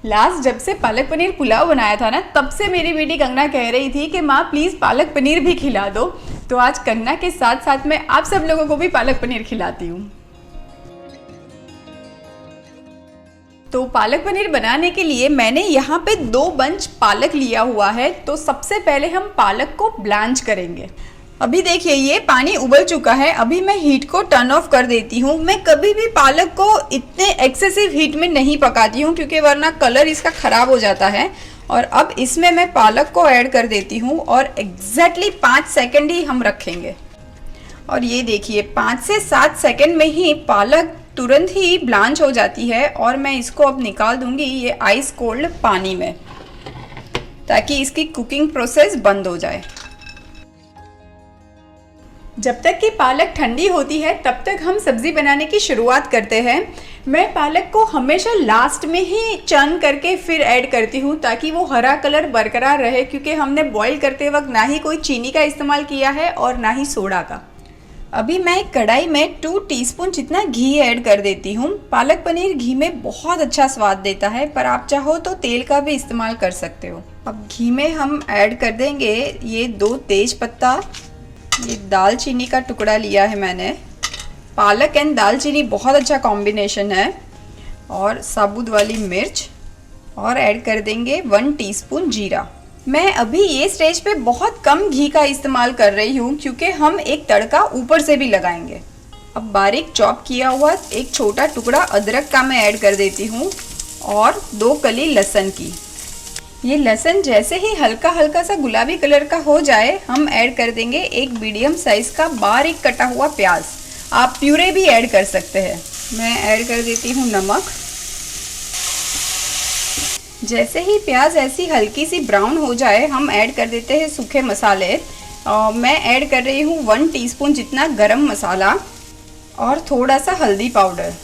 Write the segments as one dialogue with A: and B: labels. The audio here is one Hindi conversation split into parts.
A: लास्ट जब से पालक पनीर पुलाव बनाया था ना, तब से मेरी बेटी कंगना कह रही थी कि माँ प्लीज़ पालक पनीर भी खिला दो। तो आज कंगना के साथ साथ मैं आप सब लोगों को भी पालक पनीर खिलाती हूँ। तो पालक पनीर बनाने के लिए मैंने यहाँ पे 2 बंच पालक लिया हुआ है। तो सबसे पहले हम पालक को ब्लांच करेंगे। अभी देखिए ये पानी उबल चुका है। अभी मैं हीट को टर्न ऑफ कर देती हूँ। मैं कभी भी पालक को इतने एक्सेसिव हीट में नहीं पकाती हूँ क्योंकि वरना कलर इसका ख़राब हो जाता है। और अब इसमें मैं पालक को ऐड कर देती हूँ और एग्जैक्टली 5 सेकंड ही हम रखेंगे। और ये देखिए 5 से 7 सेकंड में ही पालक तुरंत ही ब्लांच हो जाती है। और मैं इसको अब निकाल दूंगी ये आइस कोल्ड पानी में, ताकि इसकी कुकिंग प्रोसेस बंद हो जाए। जब तक कि पालक ठंडी होती है तब तक हम सब्ज़ी बनाने की शुरुआत करते हैं। मैं पालक को हमेशा लास्ट में ही चर्न करके फिर ऐड करती हूँ, ताकि वो हरा कलर बरकरार रहे, क्योंकि हमने बॉईल करते वक्त ना ही कोई चीनी का इस्तेमाल किया है और ना ही सोडा का। अभी मैं एक कढ़ाई में 2 टीस्पून जितना घी ऐड कर देती हूँ। पालक पनीर घी में बहुत अच्छा स्वाद देता है, पर आप चाहो तो तेल का भी इस्तेमाल कर सकते हो। अब घी में हम ऐड कर देंगे ये 2 तेज पत्ता, ये दालचीनी का टुकड़ा लिया है मैंने। पालक एंड दालचीनी बहुत अच्छा कॉम्बिनेशन है। और साबुत वाली मिर्च, और ऐड कर देंगे 1 टीस्पून जीरा। मैं अभी ये स्टेज पे बहुत कम घी का इस्तेमाल कर रही हूँ क्योंकि हम एक तड़का ऊपर से भी लगाएंगे। अब बारीक चॉप किया हुआ एक छोटा टुकड़ा अदरक का मैं ऐड कर देती हूँ और 2 कली लहसुन की। ये लहसुन जैसे ही हल्का हल्का सा गुलाबी कलर का हो जाए, हम ऐड कर देंगे एक मीडियम साइज का बारीक कटा हुआ प्याज। आप प्यूरे भी ऐड कर सकते हैं। मैं ऐड कर देती हूँ नमक। जैसे ही प्याज ऐसी हल्की सी ब्राउन हो जाए, हम ऐड कर देते हैं सूखे मसाले। मैं ऐड कर रही हूँ 1 टीस्पून जितना गरम मसाला और थोड़ा सा हल्दी पाउडर।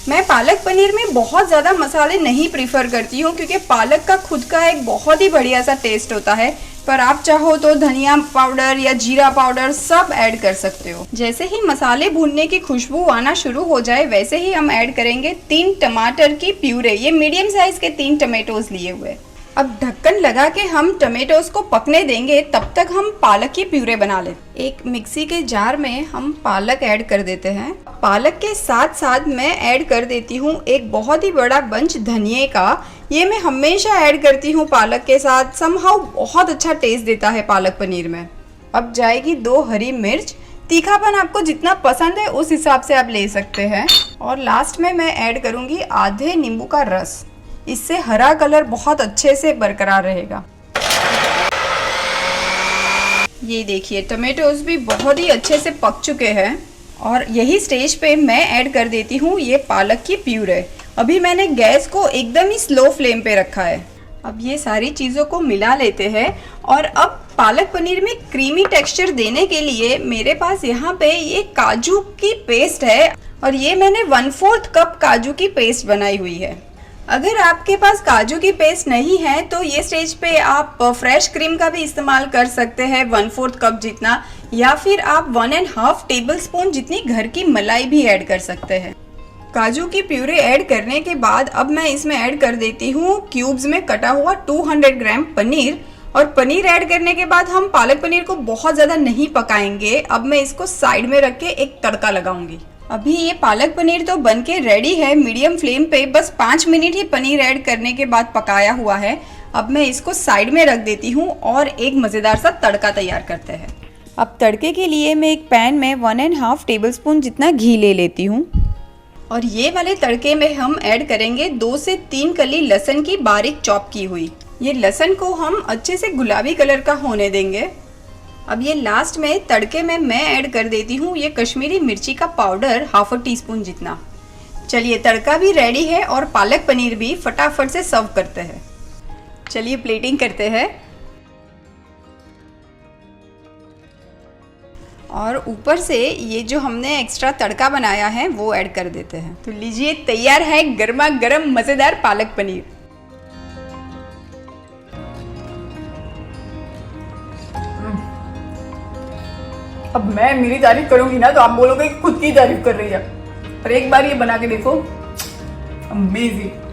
A: मैं पालक पनीर में बहुत ज़्यादा मसाले नहीं प्रीफर करती हूँ क्योंकि पालक का खुद का एक बहुत ही बढ़िया सा टेस्ट होता है, पर आप चाहो तो धनिया पाउडर या जीरा पाउडर सब ऐड कर सकते हो। जैसे ही मसाले भूनने की खुशबू आना शुरू हो जाए, वैसे ही हम ऐड करेंगे 3 टमाटर की प्यूरे। ये मीडियम साइज के 3 टमेटोज लिए हुए। अब ढक्कन लगा के हम टमेटोज को पकने देंगे, तब तक हम पालक की प्यूरे बना लें। एक मिक्सी के जार में हम पालक ऐड कर देते हैं। पालक के साथ साथ मैं ऐड कर देती हूँ एक बहुत ही बड़ा बंच धनिये का। ये मैं हमेशा ऐड करती हूँ पालक के साथ। समहाउ बहुत अच्छा टेस्ट देता है पालक पनीर में। अब जाएगी 2 हरी मिर्च। तीखापन आपको जितना पसंद है उस हिसाब से आप ले सकते हैं। और लास्ट में मैं ऐड करूँगी आधे नींबू का रस। इससे हरा कलर बहुत अच्छे से बरकरार रहेगा। ये देखिए टमेटोज भी बहुत ही अच्छे से पक चुके हैं। और यही स्टेज पे मैं ऐड कर देती हूँ ये पालक की प्यूरे। अभी मैंने गैस को एकदम ही स्लो फ्लेम पे रखा है। अब ये सारी चीज़ों को मिला लेते हैं। और अब पालक पनीर में क्रीमी टेक्सचर देने के लिए मेरे पास यहाँ पे ये काजू की पेस्ट है, और ये मैंने 1/4 कप काजू की पेस्ट बनाई हुई है। अगर आपके पास काजू की पेस्ट नहीं है तो ये स्टेज पे आप फ्रेश क्रीम का भी इस्तेमाल कर सकते हैं 1/4 कप जितना, या फिर आप 1.5 टेबलस्पून जितनी घर की मलाई भी ऐड कर सकते हैं। काजू की प्यूरे ऐड करने के बाद अब मैं इसमें ऐड कर देती हूँ क्यूब्स में कटा हुआ 200 ग्राम पनीर। और पनीर ऐड करने के बाद हम पालक पनीर को बहुत ज़्यादा नहीं पकाएंगे। अब मैं इसको साइड में रख के एक तड़का लगाऊंगी। अभी ये पालक पनीर तो बनके रेडी है मीडियम फ्लेम पे। बस 5 मिनट ही पनीर ऐड करने के बाद पकाया हुआ है। अब मैं इसको साइड में रख देती हूँ और एक मज़ेदार सा तड़का तैयार करते हैं। अब तड़के के लिए मैं एक पैन में 1.5 टेबलस्पून जितना घी ले लेती हूँ। और ये वाले तड़के में हम ऐड करेंगे 2 से 3 कली लहसुन की बारीक चॉप की हुई। ये लहसुन को हम अच्छे से गुलाबी कलर का होने देंगे। अब ये लास्ट में तड़के में मैं ऐड कर देती हूँ ये कश्मीरी मिर्ची का पाउडर 1/2 टीस्पून जितना। चलिए तड़का भी रेडी है और पालक पनीर भी। फटाफट से सर्व करते हैं। चलिए प्लेटिंग करते हैं। और ऊपर से ये जो हमने एक्स्ट्रा तड़का बनाया है वो ऐड कर देते हैं। तो लीजिए तैयार है गर्मा गर्म मज़ेदार पालक पनीर। अब मैं मेरी तारीफ करूंगी ना तो आप बोलोगे कि खुद की तारीफ कर रही है। पर एक बार ये बना के देखो, अमेजिंग।